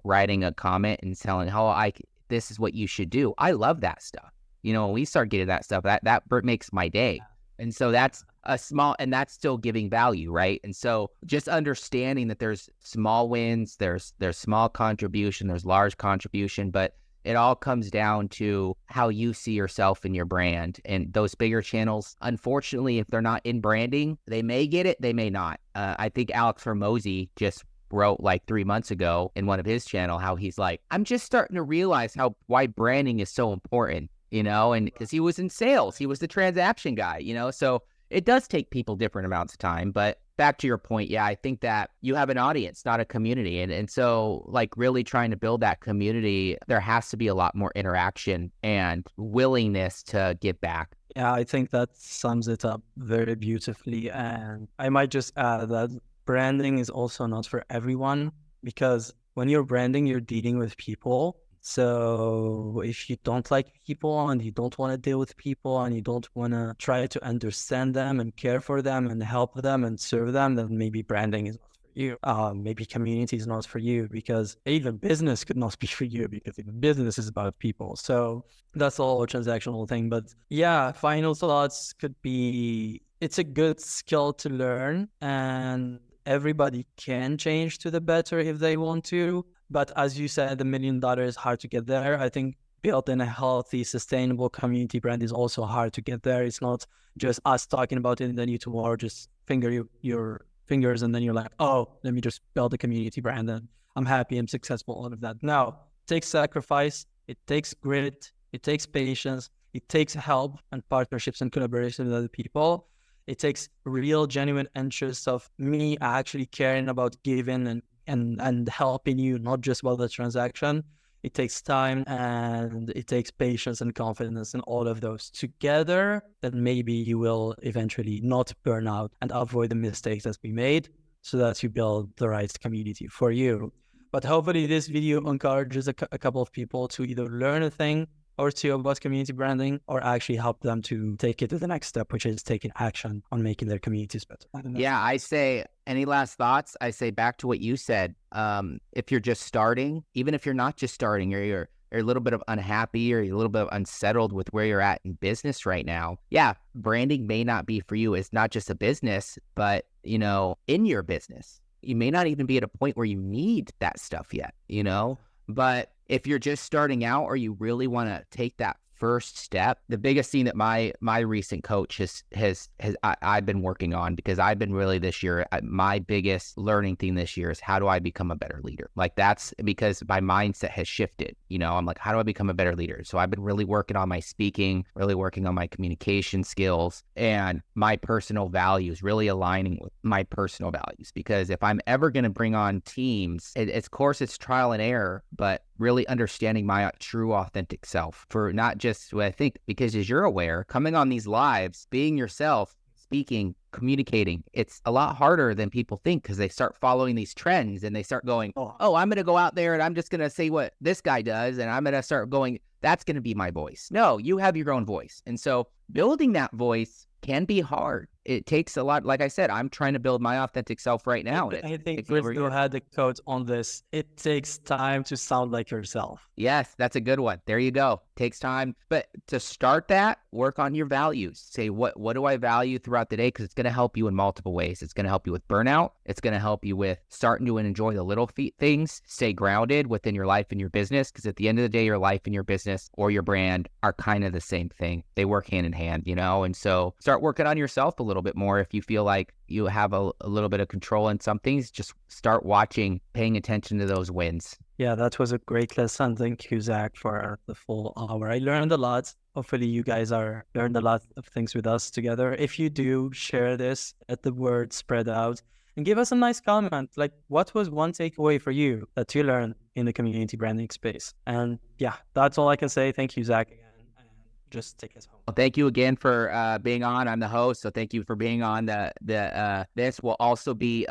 writing a comment and telling how this is what you should do. I love that stuff. When we start getting that stuff, that makes my day. And so that's and that's still giving value, right? And so just understanding that there's small wins, there's small contribution, there's large contribution, but it all comes down to how you see yourself in your brand. And those bigger channels, unfortunately, if they're not in branding, they may get it, they may not. I think Alex Hormozy just wrote like 3 months ago in one of his channel how he's like, I'm just starting to realize why branding is so important. And because he was in sales, he was the transaction guy, so it does take people different amounts of time. But back to your point, yeah, I think that you have an audience, not a community. And so like really trying to build that community, there has to be a lot more interaction and willingness to give back. Yeah, I think that sums it up very beautifully. And I might just add that branding is also not for everyone, because when you're branding, you're dealing with people. So if you don't like people and you don't want to deal with people and you don't want to try to understand them and care for them and help them and serve them, then maybe branding is not for you. Maybe community is not for you, because even business could not be for you, because even business is about people. So that's all a transactional thing. But yeah, final thoughts could be, it's a good skill to learn, and everybody can change to the better if they want to. But as you said, $1 million is hard to get there. I think building a healthy, sustainable community brand is also hard to get there. It's not just us talking about it and then you tomorrow just finger your fingers and then you're like, oh, let me just build a community brand and I'm happy, I'm successful, all of that. No, it takes sacrifice, it takes grit, it takes patience, it takes help and partnerships and collaboration with other people. It takes real, genuine interest of me actually caring about giving and helping you, not just about the transaction. It takes time and it takes patience and confidence, and all of those together, then maybe you will eventually not burn out and avoid the mistakes that we made, so that you build the right community for you. But hopefully this video encourages a couple of people to either learn a thing or two about community branding, or actually help them to take it to the next step, which is taking action on making their communities better. Yeah, I say, any last thoughts? I say back to what you said. If you're just starting, even if you're not just starting, or you're a little bit of unhappy or you're a little bit unsettled with where you're at in business right now, yeah, branding may not be for you. It's not just a business, but, in your business, you may not even be at a point where you need that stuff yet, But if you're just starting out, or you really want to take that first step, the biggest thing that my recent coach I've been working on, because I've been really this year, my biggest learning thing this year is how do I become a better leader? Like, that's because my mindset has shifted. I'm like, how do I become a better leader? So I've been really working on my speaking, really working on my communication skills and my personal values, really aligning with my personal values. Because if I'm ever going to bring on teams, of course it's trial and error, but really understanding my true authentic self, for not just what I think, because as you're aware, coming on these lives, being yourself, speaking communicating. It's a lot harder than people think because they start following these trends and they start going, oh, I'm going to go out there and I'm just going to say what this guy does. And I'm going to start going, that's going to be my voice. No, you have your own voice. And so building that voice can be hard. It takes a lot. Like I said, I'm trying to build my authentic self right now. I think Cristo had the quote on this. It takes time to sound like yourself. Yes, that's a good one. There you go. Takes time. But to start that, work on your values. Say, what do I value throughout the day? Because it's going to help you in multiple ways. It's going to help you with burnout. It's going to help you with starting to enjoy the little things. Stay grounded within your life and your business. Because at the end of the day, your life and your business or your brand are kind of the same thing. They work hand in hand, you know? And so start working on yourself a little bit more. If you feel like you have a little bit of control in some things, just start watching, paying attention to those wins. Yeah, that was a great lesson. Thank you, Zach, for the full hour. I learned a lot. Hopefully you guys learned a lot of things with us together. If you do, share this, let the word spread out, and give us a nice comment. Like, what was one takeaway for you that you learned in the community branding space? And yeah, that's all I can say. Thank you, Zach, again. And just take us home. Well, thank you again for being on. I'm the host, so thank you for being on this. Will also be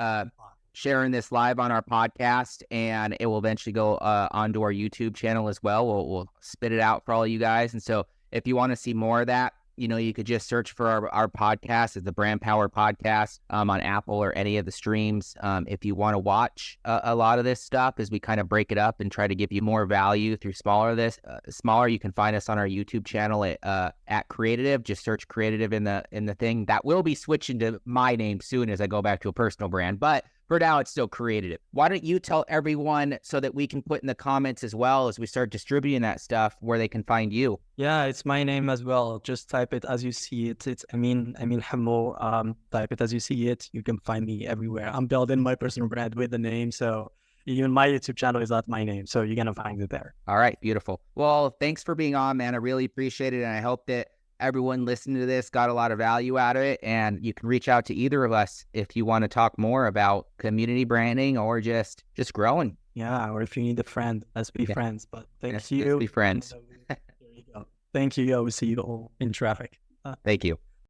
sharing this live on our podcast, and it will eventually go onto our YouTube channel as well. We'll spit it out for all of you guys. And so if you want to see more of that, you know, you could just search for our podcast. It's the Brand Power Podcast on Apple or any of the streams. If you want to watch a lot of this stuff as we kind of break it up and try to give you more value through smaller, you can find us on our YouTube channel at Creative. Just search Creative in the thing. That will be switching to my name soon as I go back to a personal brand, but for now, it's still Creative. Why don't you tell everyone so that we can put in the comments as well as we start distributing that stuff where they can find you? Yeah, it's my name as well. Just type it as you see it. It's Amine Hammou. Type it as you see it. You can find me everywhere. I'm building my personal brand with the name. So even my YouTube channel is not my name. So you're going to find it there. All right. Beautiful. Well, thanks for being on, man. I really appreciate it. And I hope that everyone listening to this got a lot of value out of it. And you can reach out to either of us if you want to talk more about community branding or just growing. Yeah, or if you need a friend, let's be friends. But thank you. Let's be friends. There you go. Thank you. I will see you all in traffic. Thank you.